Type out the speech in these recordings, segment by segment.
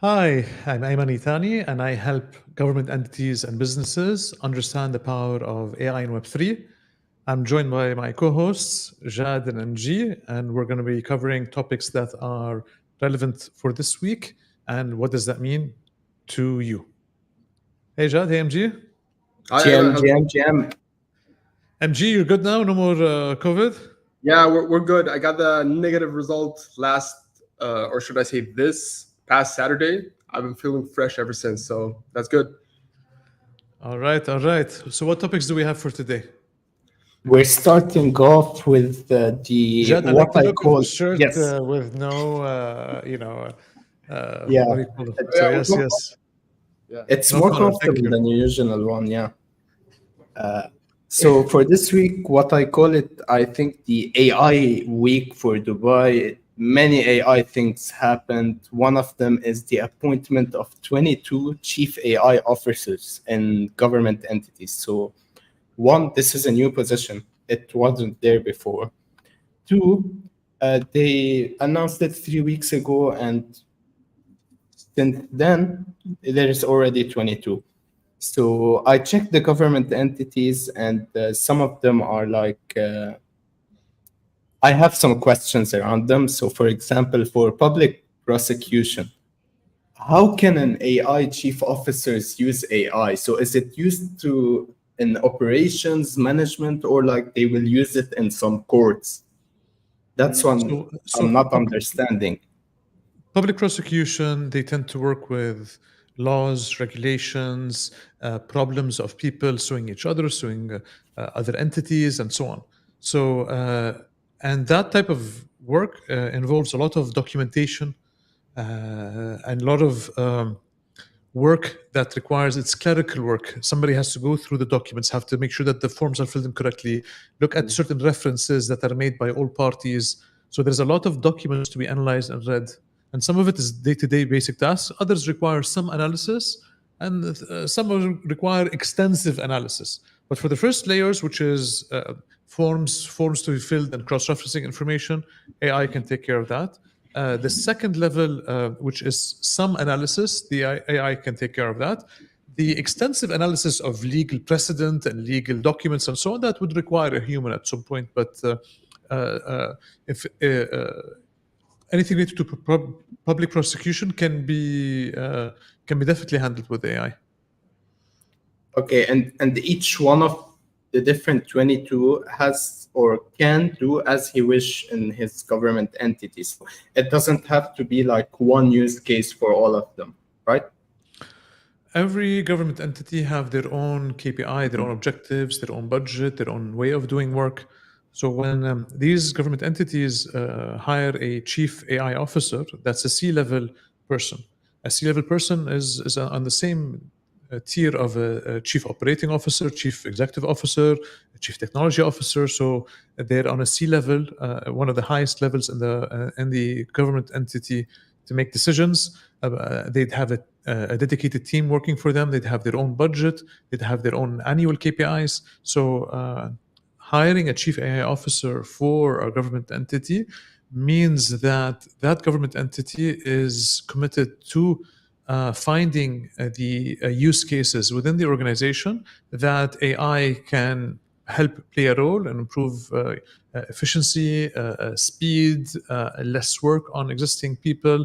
Hi, I'm Ayman Itani, and I help government entities and businesses understand the power of AI and Web3. I'm joined by my co hosts, Jad and MG, and we're going to be covering topics that are relevant for this week and what does that mean to you. Hey, Jad, hey, MG. Hi, Ayman. GM, How's it going? GM, GM. MG, you're good now? No more COVID? Yeah, we're good. I got the negative result or should I say this past Saturday. I've been feeling fresh ever since, so that's good. All right, all right. So, what topics do we have for today? We're starting off with the Jad, I what like the I look of the call shirt yes, with no, yeah. what do you call it? So, Yeah, yes, yes. yeah. It's No more color, thank comfortable you. than the usual one, yeah. So for this week, what I call it, I think the AI week for Dubai. Many AI things happened. One of them is the appointment of 22 chief AI officers in government entities. So one, this is a new position. It wasn't there before. Two, they announced it 3 weeks ago, and since then, there is already 22. So I checked the government entities, and some of them are like, I have some questions around them. So, for example, for public prosecution, how can an AI chief officers use AI? So, is it used to in operations management, or like they will use it in some courts? That's one So I'm not understanding. public prosecution, they tend to work with laws, regulations, problems of people suing each other, suing other entities, and so on. So, and that type of work involves a lot of documentation and a lot of work that requires it's clerical work. Somebody has to go through the documents, have to make sure that the forms are filled in correctly, look at certain references that are made by all parties. So there's a lot of documents to be analyzed and read. And some of it is day-to-day basic tasks. Others require some analysis, and some require extensive analysis. But for the first layers, which is forms to be filled and cross-referencing information, AI can take care of that. The second level, which is some analysis, the AI can take care of that. The extensive analysis of legal precedent and legal documents and so on, that would require a human at some point. But if anything related to public prosecution can be definitely handled with AI. Okay, and each one of the different 22 has or can do as he wish in his government entities. It doesn't have to be like one use case for all of them, right? Every government entity have their own KPI, their own objectives, their own budget, their own way of doing work. So when these government entities hire a chief AI officer, that's a C-level person. A C-level person is on the same tier of a chief operating officer, chief executive officer, a chief technology officer. So they're on a C-level, one of the highest levels in the government entity to make decisions. They'd have a dedicated team working for them. They'd have their own budget. They'd have their own annual KPIs. So hiring a chief AI officer for a government entity means that that government entity is committed to finding the use cases within the organization that AI can help play a role and improve efficiency, speed, less work on existing people,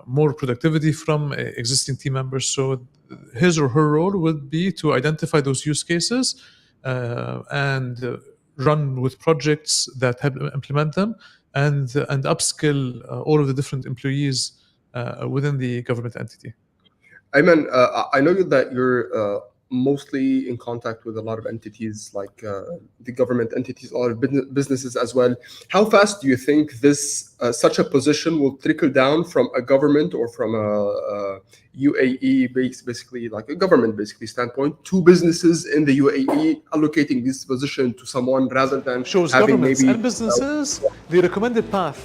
more productivity from existing team members. So his or her role would be to identify those use cases and run with projects that help implement them and upskill all of the different employees within the government entity. I know that you're mostly in contact with a lot of entities, like the government entities, a lot of businesses as well. How fast do you think this such a position will trickle down from a government or from a UAE basically like a government basically standpoint to businesses in the UAE allocating this position to someone rather than Shows having governments maybe and businesses the recommended path.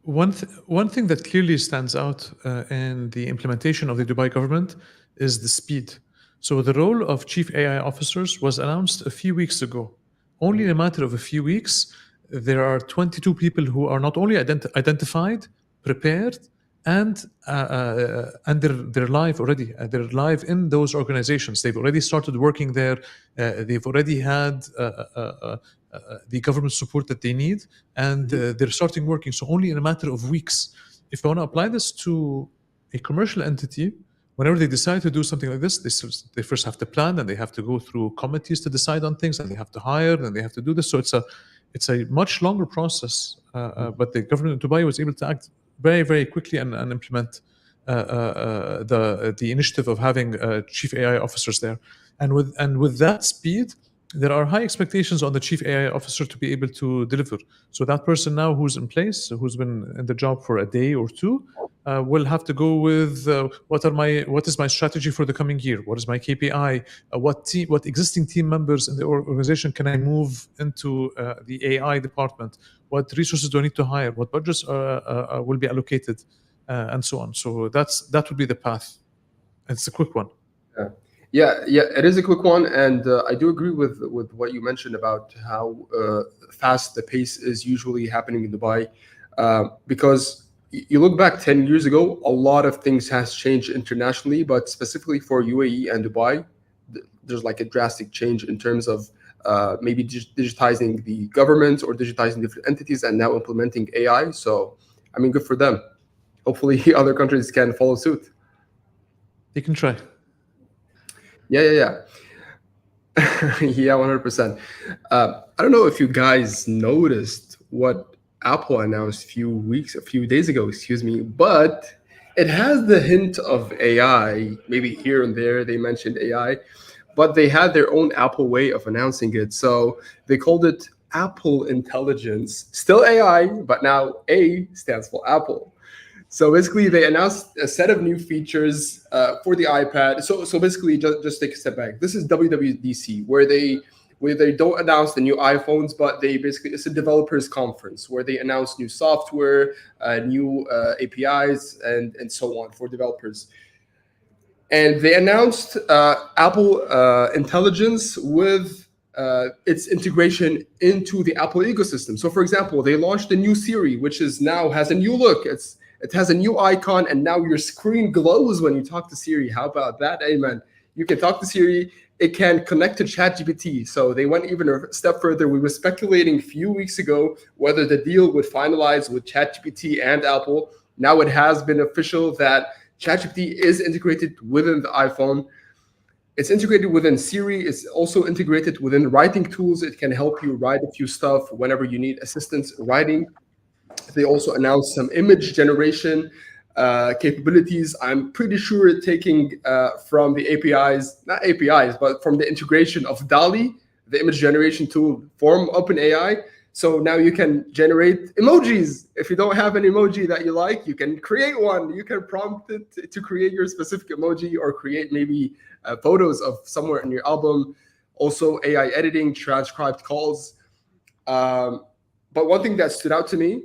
One thing that clearly stands out in the implementation of the Dubai government is the speed. So the role of chief AI officers was announced a few weeks ago. Only in a matter of a few weeks, there are 22 people who are not only identified, prepared, and they're live already. They're live in those organizations. They've already started working there. They've already had the government support that they need, and they're starting working. So only in a matter of weeks. If I want to apply this to a commercial entity, whenever they decide to do something like this, they first have to plan, and they have to go through committees to decide on things, and they have to hire, and they have to do this. So it's a much longer process. But the government of Dubai was able to act very, very quickly and implement the initiative of having chief AI officers there. And with that speed, there are high expectations on the chief AI officer to be able to deliver. So that person now who's in place, who's been in the job for a day or two, will have to go with what is my strategy for the coming year? What is my KPI? What existing team members in the organization can I move into the AI department? What resources do I need to hire? What budgets will be allocated, and so on. So that would be the path. It's a quick one. Yeah, it is a quick one, and I do agree with what you mentioned about how fast the pace is usually happening in Dubai, because you look back 10 years ago, a lot of things has changed internationally, but specifically for UAE and Dubai, there's like a drastic change in terms of maybe digitizing the government or digitizing different entities and now implementing AI. So, I mean, good for them. Hopefully, other countries can follow suit. They can try. Yeah. Yeah, 100%. I don't know if you guys noticed what Apple announced a few days ago, excuse me, but it has the hint of AI. Maybe here and there they mentioned AI, but they had their own Apple way of announcing it. So they called it Apple Intelligence, still AI, but now A stands for Apple. So basically, they announced a set of new features for the iPad. So basically, just take a step back. This is WWDC, where they don't announce the new iPhones, but it's a developers conference where they announce new software, new APIs, and so on for developers. And they announced Apple Intelligence with its integration into the Apple ecosystem. So, for example, they launched a new Siri, which is now has a new look. It has a new icon, and now your screen glows when you talk to Siri. How about that? Amen. You can talk to Siri. It can connect to ChatGPT. So they went even a step further. We were speculating a few weeks ago whether the deal would finalize with ChatGPT and Apple. Now it has been official that ChatGPT is integrated within the iPhone. It's integrated within Siri. It's also integrated within writing tools. It can help you write a few stuff whenever you need assistance writing. They also announced some image generation capabilities. I'm pretty sure taking from the not APIs, but from the integration of DALI, the image generation tool from OpenAI. So now you can generate emojis. If you don't have an emoji that you like, you can create one. You can prompt it to create your specific emoji or create maybe photos of somewhere in your album. Also AI editing, transcribed calls. But one thing that stood out to me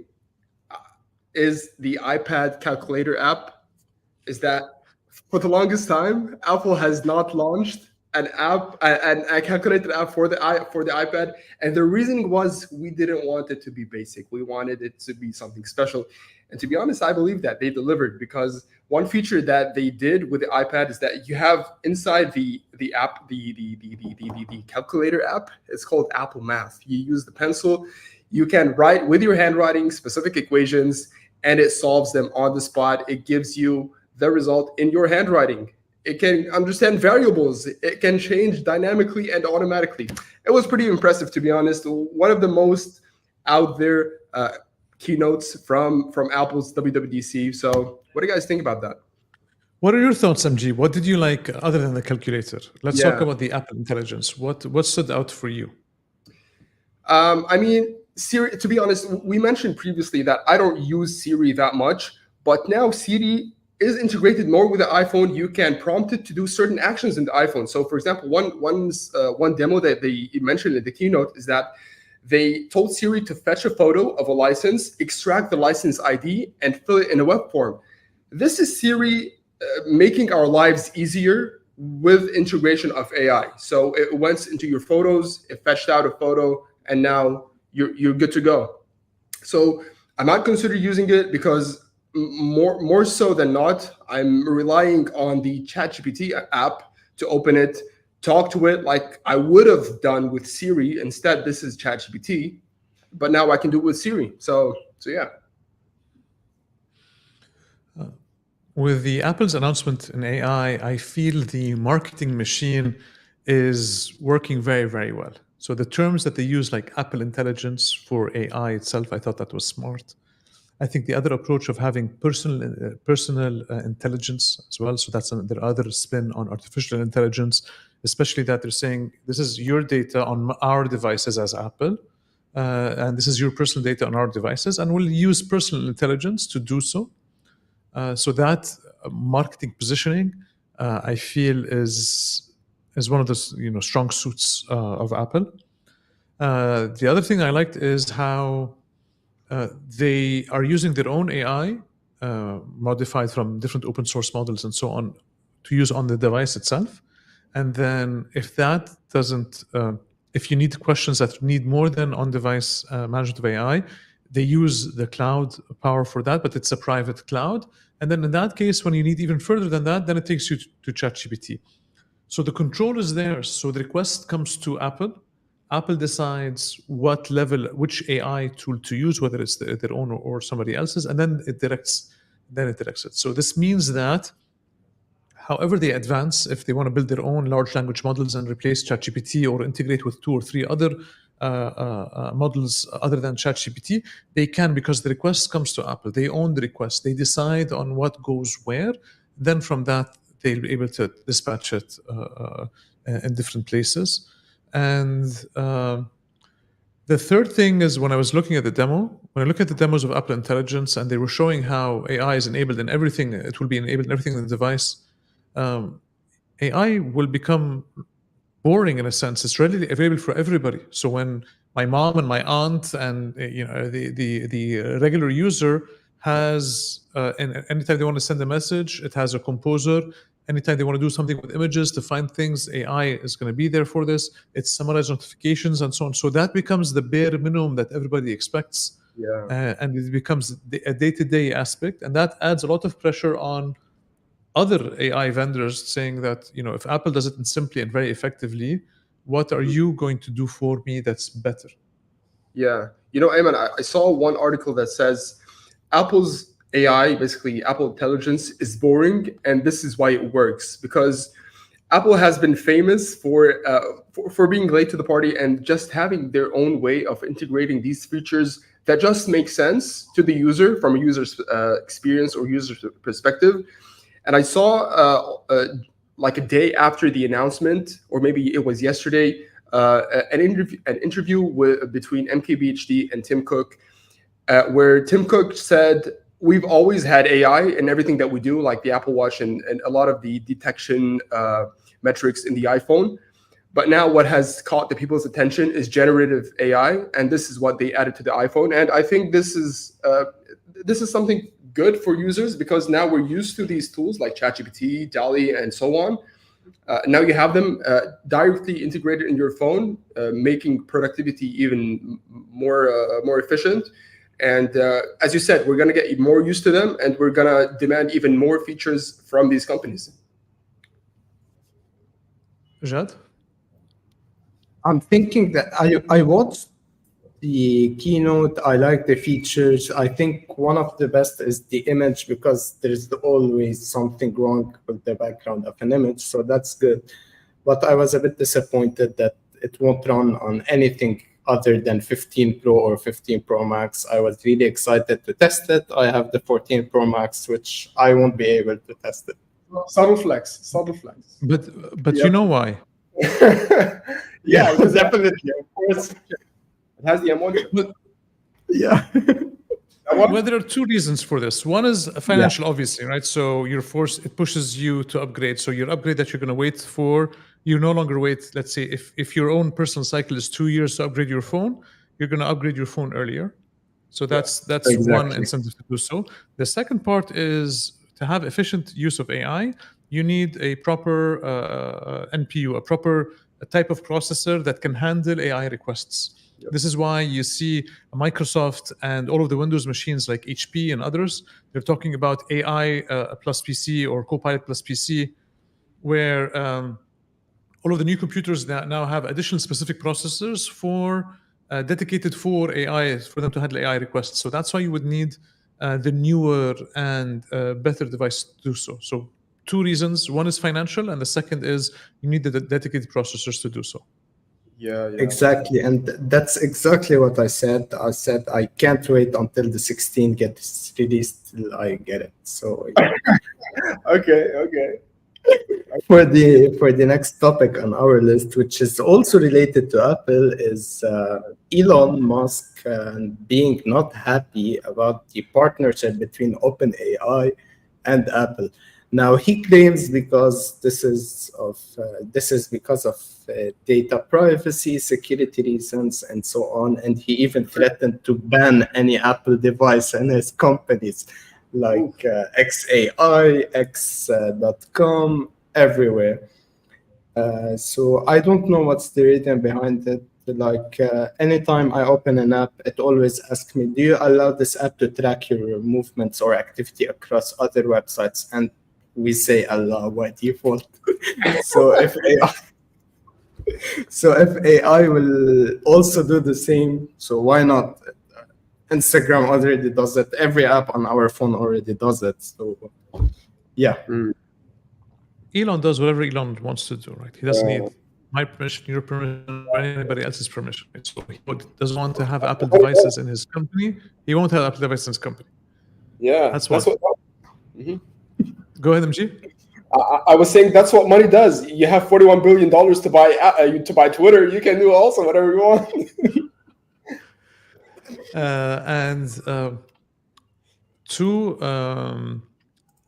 is the iPad calculator app. Is that for the longest time, Apple has not launched an app, a calculator app for the iPad, and the reason was we didn't want it to be basic. We wanted it to be something special. And to be honest, I believe that they delivered, because one feature that they did with the iPad is that you have inside the app, the calculator app, it's called Apple Math. You use the pencil, you can write with your handwriting specific equations, and it solves them on the spot. It gives you the result in your handwriting. It can understand variables. It can change dynamically and automatically. It was pretty impressive, to be honest. One of the most out there keynotes from Apple's WWDC. So what do you guys think about that? What are your thoughts, MG? What did you like other than the calculator? Let's Yeah. talk about the Apple Intelligence. What stood out for you? I mean, Siri, to be honest, we mentioned previously that I don't use Siri that much, but now Siri is integrated more with the iPhone. You can prompt it to do certain actions in the iPhone. So, for example, one demo that they mentioned in the keynote is that they told Siri to fetch a photo of a license, extract the license ID, and fill it in a web form. This is Siri making our lives easier with integration of AI. So it went into your photos, it fetched out a photo, and now you're good to go. So I might consider using it because more so than not, I'm relying on the ChatGPT app to open it, talk to it like I would have done with Siri. Instead, this is ChatGPT, but now I can do it with Siri. So yeah. With the Apple's announcement in AI, I feel the marketing machine is working very, very well. So the terms that they use, like Apple Intelligence for AI itself, I thought that was smart. I think the other approach of having personal intelligence as well. So that's their other spin on artificial intelligence, especially that they're saying this is your data on our devices as Apple, and this is your personal data on our devices, and we'll use personal intelligence to do so. So that marketing positioning, I feel, is one of the strong suits of Apple. The other thing I liked is how they are using their own AI, modified from different open source models and so on, to use on the device itself. And then if that doesn't, if you need questions that need more than on-device management of AI, they use the cloud power for that, but it's a private cloud. And then in that case, when you need even further than that, then it takes you to ChatGPT. So the control is there. So the request comes to Apple. Apple decides what level, which AI tool to use, whether it's their own or somebody else's, and then it directs it. So this means that however they advance, if they want to build their own large language models and replace ChatGPT or integrate with 2 or 3 other models other than ChatGPT, they can, because the request comes to Apple. They own the request. They decide on what goes where. Then from that, they'll be able to dispatch it in different places. And the third thing is, when I was looking at the demo, when I look at the demos of Apple Intelligence, and they were showing how AI is enabled in everything, it will be enabled in everything in the device. AI will become boring in a sense. It's readily available for everybody. So when my mom and my aunt and the regular user has, and anytime they want to send a message, it has a composer. Anytime they want to do something with images to find things, AI is going to be there for this. It's summarized notifications and so on. So that becomes the bare minimum that everybody expects. Yeah. And it becomes a day-to-day aspect. And that adds a lot of pressure on other AI vendors, saying that, if Apple does it simply and very effectively, what are you going to do for me that's better? Yeah. Ayman, I saw one article that says Apple's AI, basically Apple Intelligence, is boring, and this is why it works. Because Apple has been famous for being late to the party and just having their own way of integrating these features that just make sense to the user from a user's experience or user's perspective. And I saw like a day after the announcement, or maybe it was yesterday, an interview between MKBHD and Tim Cook, where Tim Cook said, we've always had AI in everything that we do, like the Apple Watch and a lot of the detection metrics in the iPhone. But now what has caught the people's attention is generative AI, and this is what they added to the iPhone. And I think this is something good for users, because now we're used to these tools like ChatGPT, DALL-E, and so on. Now you have them directly integrated in your phone, making productivity even more efficient. And as you said, we're going to get more used to them, and we're going to demand even more features from these companies. Jad? I'm thinking that I watched the keynote. I like the features. I think one of the best is the image, because there's always something wrong with the background of an image. So that's good. But I was a bit disappointed that it won't run on anything other than 15 Pro or 15 Pro Max. I was really excited to test it. I have the 14 Pro Max, which I won't be able to test it. Subtle flex. But Yep. You know why? Yeah, definitely. Of course, it has the emotion. But Yeah. well, there are 2 reasons for this. One is financial, obviously, right? So it pushes you to upgrade. So your upgrade that you're going to wait for, you no longer wait. Let's say if your own personal cycle is 2 years to upgrade your phone, you're going to upgrade your phone earlier. So that's exactly. one incentive to do so. The second part is to have efficient use of AI. You need a proper NPU, a proper type of processor that can handle AI requests. This is why you see Microsoft and all of the Windows machines like HP and others, they're talking about AI plus PC or Copilot plus PC, where all of the new computers that now have additional specific processors for dedicated for AI, for them to handle AI requests. So that's why you would need the newer and better device to do so. So two reasons: one is financial, and the second is you need the dedicated processors to do so. Yeah, yeah. Exactly, and that's exactly what I said. I said I can't wait until the 16 gets released till I get it. So yeah. Okay. For the next topic on our list, which is also related to Apple, is Elon Musk being not happy about the partnership between OpenAI and Apple. Now he claims because this is because of data privacy, security reasons, and so on. And he even threatened to ban any Apple device in his companies, like XAI, X.com, everywhere. So I don't know what's the reason behind it. Like anytime I open an app, it always asks me, do you allow this app to track your movements or activity across other websites? And we say allow by default. So if AI will also do the same, so why not? Instagram already does it. Every app on our phone already does it. So yeah. Elon does whatever Elon wants to do, right? He doesn't need my permission, your permission, or anybody else's permission. Right? So he doesn't want to have Apple devices in his company. He won't have Apple devices in his company. Yeah, That's what. Go ahead, MG. I was saying that's what money does. You have $41 billion to buy Twitter. You can do also whatever you want.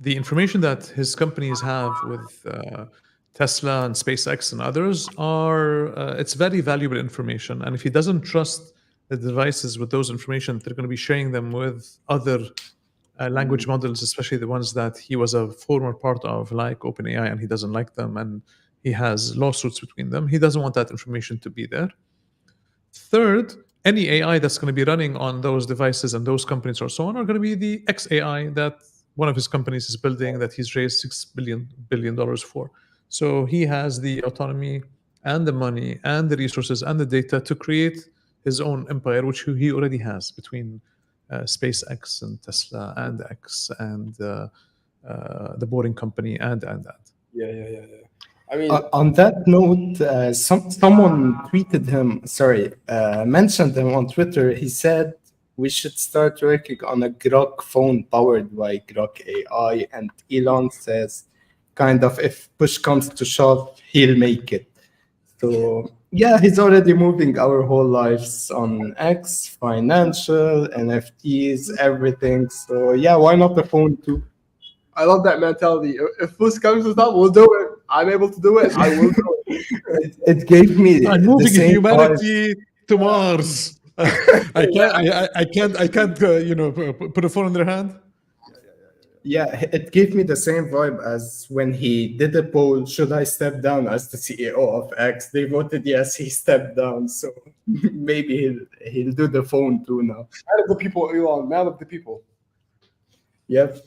The information that his companies have with Tesla and SpaceX and others are it's very valuable information. And if he doesn't trust the devices with those information, they're going to be sharing them with other language models, especially the ones that he was a former part of, like OpenAI, and he doesn't like them, and he has lawsuits between them. He doesn't want that information to be there. Third, any AI that's going to be running on those devices and those companies or so on are going to be the XAI that one of his companies is building that he's raised $6 billion for. So he has the autonomy and the money and the resources and the data to create his own empire, which he already has between SpaceX and Tesla and X and the Boring Company and. Yeah. I mean, on that note, someone tweeted him, mentioned him on Twitter. He said we should start working on a Grok phone powered by Grok AI. And Elon says, kind of, if push comes to shove, he'll make it. So yeah, he's already moving our whole lives on X, financial, NFTs, everything. So yeah, why not the phone too? I love that mentality. If push comes to shove, we'll do it. I'm able to do it. I will do it. It gave me I'm moving humanity to Mars. I can't put a phone in their hand. Yeah, it gave me the same vibe as when he did a poll, should I step down as the CEO of X? They voted yes, he stepped down. So maybe he'll do the phone too now. Man of the people, Elon, man of the people. Yep.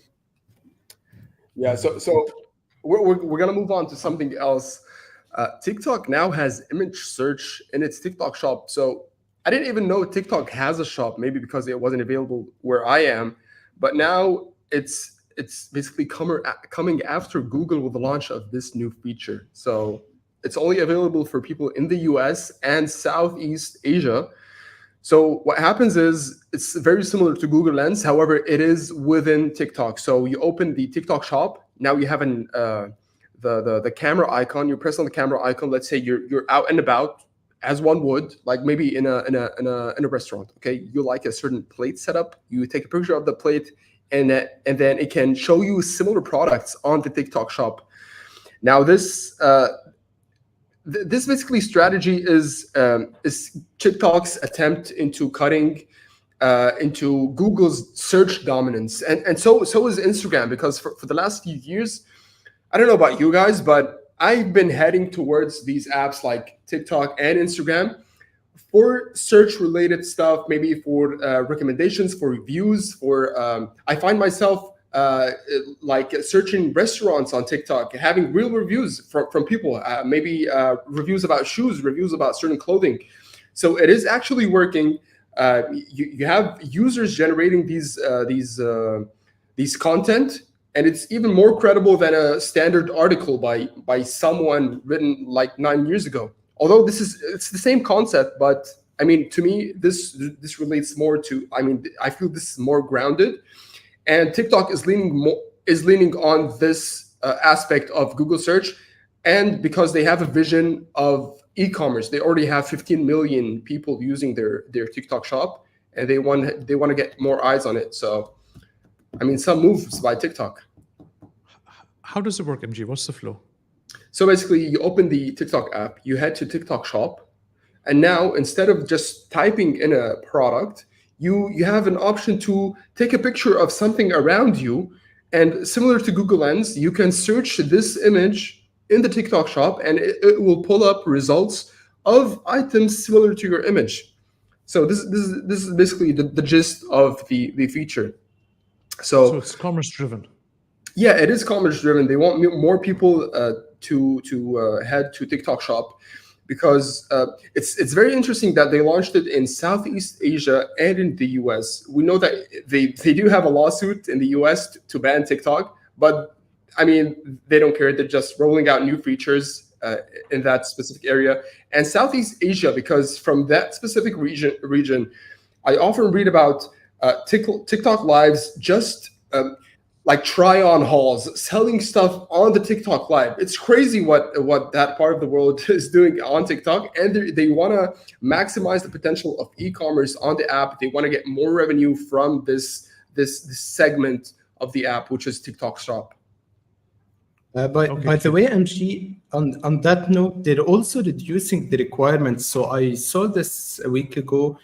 Yeah, so we're gonna move on to something else. TikTok now has image search in its TikTok shop. So I didn't even know TikTok has a shop, maybe because it wasn't available where I am. But now it's basically coming after Google with the launch of this new feature. So it's only available for people in the US and Southeast Asia. So what happens is it's very similar to Google Lens. However, it is within TikTok. So you open the TikTok shop. Now you have the camera icon. You press on the camera icon. Let's say you're out and about, as one would, like maybe in a restaurant. Okay, you like a certain plate setup. You take a picture of the plate, and then it can show you similar products on the TikTok shop. Now this basically strategy is TikTok's attempt into cutting into Google's search dominance, and so is Instagram, because for the last few years, I don't know about you guys, but I've been heading towards these apps like TikTok and Instagram, for search related stuff, maybe for recommendations, for reviews, for I find myself like searching restaurants on TikTok, having real reviews from people, maybe reviews about shoes, reviews about certain clothing. So it is actually working. You have users generating these content, and it's even more credible than a standard article by someone written like 9 years ago. Although it's the same concept, but I mean, to me, this relates more to. I mean, I feel this is more grounded, and TikTok is leaning on this aspect of Google search, and because they have a vision of e-commerce, they already have 15 million people using their TikTok shop, and they want to get more eyes on it. So, I mean, some moves by TikTok. How does it work, MG? What's the flow? So basically, you open the TikTok app, you head to TikTok shop, and now instead of just typing in a product, you have an option to take a picture of something around you, and similar to Google Lens, you can search this image in the TikTok shop, and it will pull up results of items similar to your image. So this is basically the gist of the feature. So it's commerce driven. Yeah, it is commerce driven. They want more people to head to TikTok shop, because it's very interesting that they launched it in Southeast Asia and in the US. We know that they do have a lawsuit in the US to ban TikTok, but I mean, they don't care. They're just rolling out new features in that specific area. And Southeast Asia, because from that specific region, I often read about TikTok lives just like try-on hauls, selling stuff on the TikTok live. It's crazy what that part of the world is doing on TikTok, and they want to maximize the potential of e-commerce on the app. They want to get more revenue from this segment of the app, which is TikTok Shop. By the way, MG, on that note, they're also reducing the requirements. So I saw this a week ago.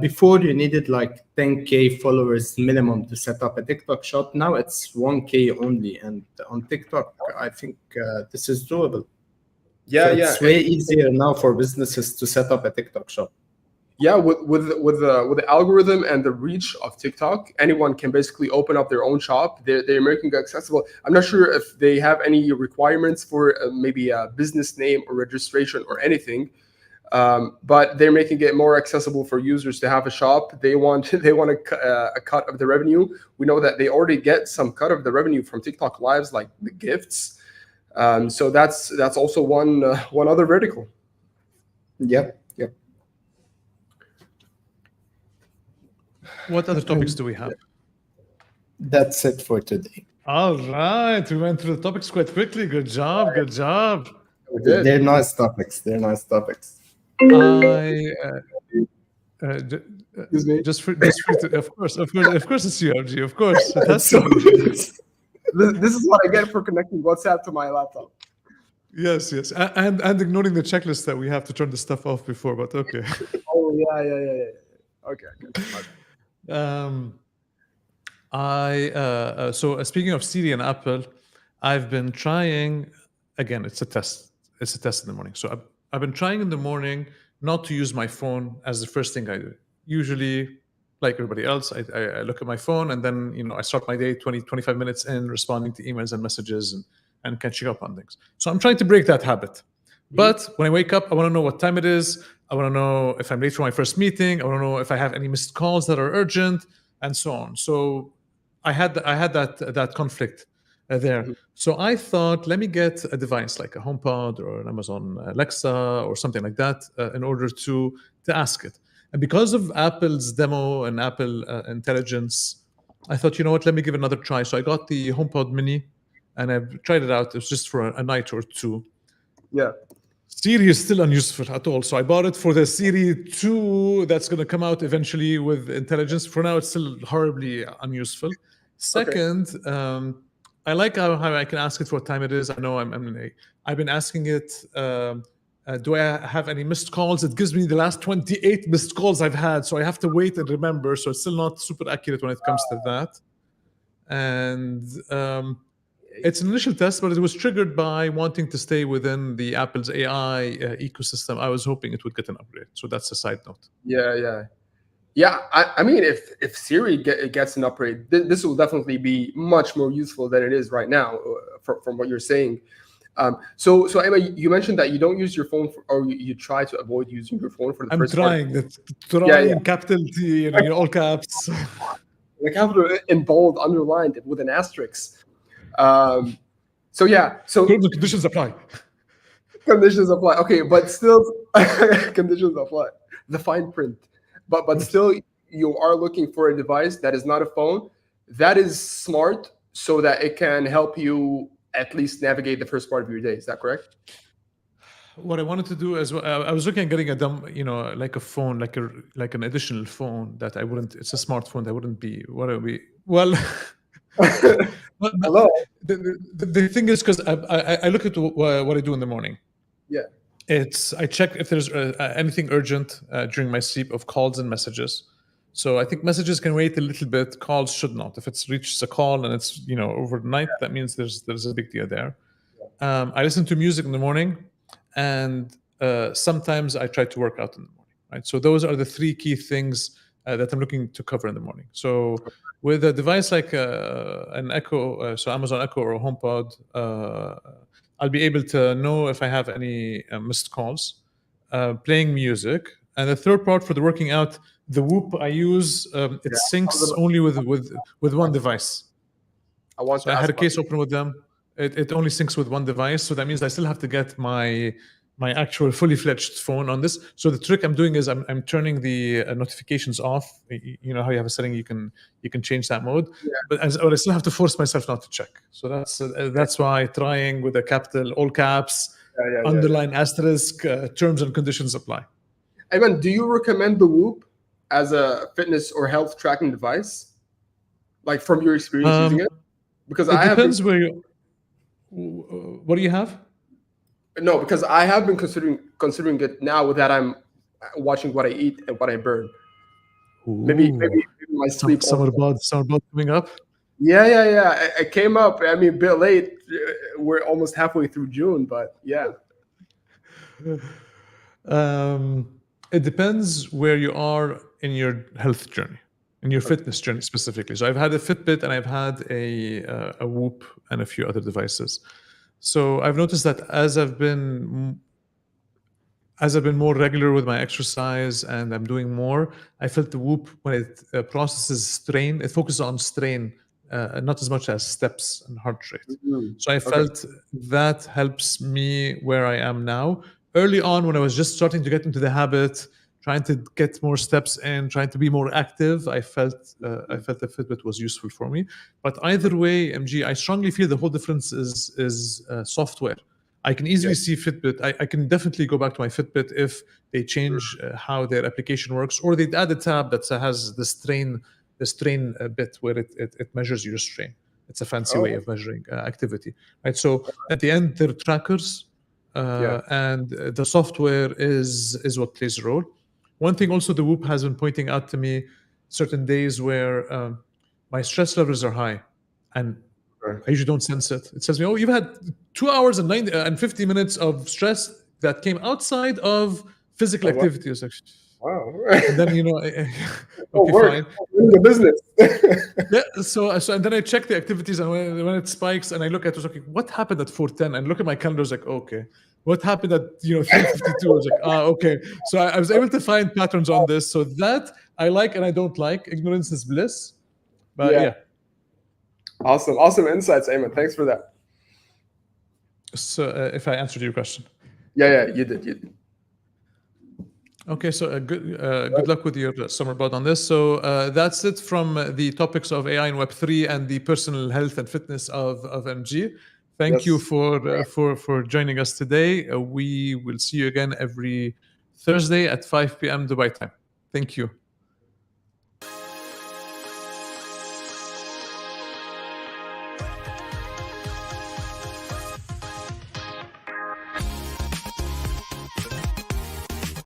Before you needed like 10K followers minimum to set up a TikTok shop. Now it's 1K only, and on TikTok, I think this is doable. Yeah, so it's way easier now for businesses to set up a TikTok shop. Yeah, with the algorithm and the reach of TikTok, anyone can basically open up their own shop. They're making it accessible. I'm not sure if they have any requirements for maybe a business name or registration or anything. But they're making it more accessible for users to have a shop. They want a cut of the revenue. We know that they already get some cut of the revenue from TikTok lives, like the gifts. So that's also one other vertical. Yep. What other topics do we have? That's it for today. All right, we went through the topics quite quickly. Good job. They're nice topics. Excuse me. Of course, it's you, MG. Of course, it has So, to. this is what I get for connecting WhatsApp to my laptop. Yes, and ignoring the checklist that we have to turn the stuff off before. But okay. Oh yeah. Okay. So speaking of Siri and Apple, I've been trying. Again, it's a test. It's a test in the morning. So I've been trying in the morning not to use my phone as the first thing I do. Usually, like everybody else, I look at my phone, and then I start my day 20-25 minutes in responding to emails and messages and catching up on things. So I'm trying to break that habit. But when I wake up, I want to know what time it is. I want to know if I'm late for my first meeting. I want to know if I have any missed calls that are urgent, and so on. So I had that conflict there. Mm-hmm. So I thought, let me get a device like a HomePod or an Amazon Alexa or something like that in order to ask it. And because of Apple's demo and Apple Intelligence, I thought, you know what, let me give it another try. So I got the HomePod Mini, and I've tried it out. It was just for a night or two. Yeah. Siri is still unuseful at all. So I bought it for the Siri 2 that's going to come out eventually with intelligence. For now, it's still horribly unuseful. Second, I like how I can ask it what time it is. I know I've been asking it, do I have any missed calls? It gives me the last 28 missed calls I've had. So I have to wait and remember. So it's still not super accurate when it comes to that. And It's an initial test, but it was triggered by wanting to stay within the Apple's AI ecosystem. I was hoping it would get an upgrade. So that's a side note. Yeah. I mean, if Siri gets an upgrade, this will definitely be much more useful than it is right now, from what you're saying. So Emma, you mentioned that you don't use your phone or you try to avoid using your phone for the I'm first trying. part. Trying, capital T, all caps. The capital in bold, underlined with an asterisk. So The conditions apply. Conditions apply. Okay, but still, conditions apply. The fine print. But still, you are looking for a device that is not a phone, that is smart, so that it can help you at least navigate the first part of your day. Is that correct? What I wanted to do as well, I was looking at getting a dumb, like a phone, like an additional phone that I wouldn't. It's a smartphone that wouldn't be. What are we? Well. Hello. The thing is, because I look at what I do in the morning. Yeah. I check if there's anything urgent during my sleep of calls and messages. So I think messages can wait a little bit. Calls should not. If it's reaches a call and it's overnight, that means there's a big deal there. I listen to music in the morning, and sometimes I try to work out in the morning. Right. So those are the three key things that I'm looking to cover in the morning. So with a device like an Echo, so Amazon Echo or a HomePod, I'll be able to know if I have any missed calls, playing music. And the third part for the working out, the Whoop I use, it syncs only with one device. I had a case open with them. It only syncs with one device, so that means I still have to get my actual fully fledged phone on this. So the trick I'm doing is I'm turning the notifications off. You know how you have a setting you can change that mode, but I still have to force myself not to check. So that's why trying with a capital, all caps, underline asterisk, terms and conditions apply. Ayman, do you recommend the Whoop as a fitness or health tracking device, like from your experience using it? Because it depends where you. What do you have? No, because I have been considering it now that I'm watching what I eat and what I burn. Maybe my sleep. Summer bod coming up. Yeah. It came up. I mean, a bit late. We're almost halfway through June, but yeah. It depends where you are in your health journey, in your fitness journey specifically. So I've had a Fitbit and I've had a Whoop and a few other devices. So I've noticed that as I've been more regular with my exercise and I'm doing more, I felt the Whoop, when it processes strain, it focuses on strain, not as much as steps and heart rate. So I felt that helps me where I am now. Early on, when I was just starting to get into the habit, trying to get more steps in, trying to be more active, I felt the Fitbit was useful for me. But either way, MG, I strongly feel the whole difference is software. I can easily see Fitbit. I can definitely go back to my Fitbit if they change how their application works, or they add a tab that has the strain bit where it measures your strain. It's a fancy way of measuring activity, right? So at the end, they're trackers, and the software is what plays a role. One thing also the Whoop has been pointing out to me, certain days where my stress levels are high, and I usually don't sense it. It says me, "Oh, you've had 2 hours and 50 minutes of stress that came outside of physical activity." It's like, wow. And then okay, fine. The business. Yeah. So and then I check the activities, and when it spikes, and I look at it, okay, what happened at 4:10? And look at my calendar, it's like, okay, what happened at 3:52? I was like, okay. So I was able to find patterns on this. So that I like and I don't like. Ignorance is bliss. But yeah. Awesome insights, Ayman. Thanks for that. So if I answered your question. Yeah, you did. Okay, so good luck with your summer bod on this. So that's it from the topics of AI and Web3 and the personal health and fitness of MG. Thank you for joining us today. We will see you again every Thursday at 5 p.m. Dubai time. Thank you.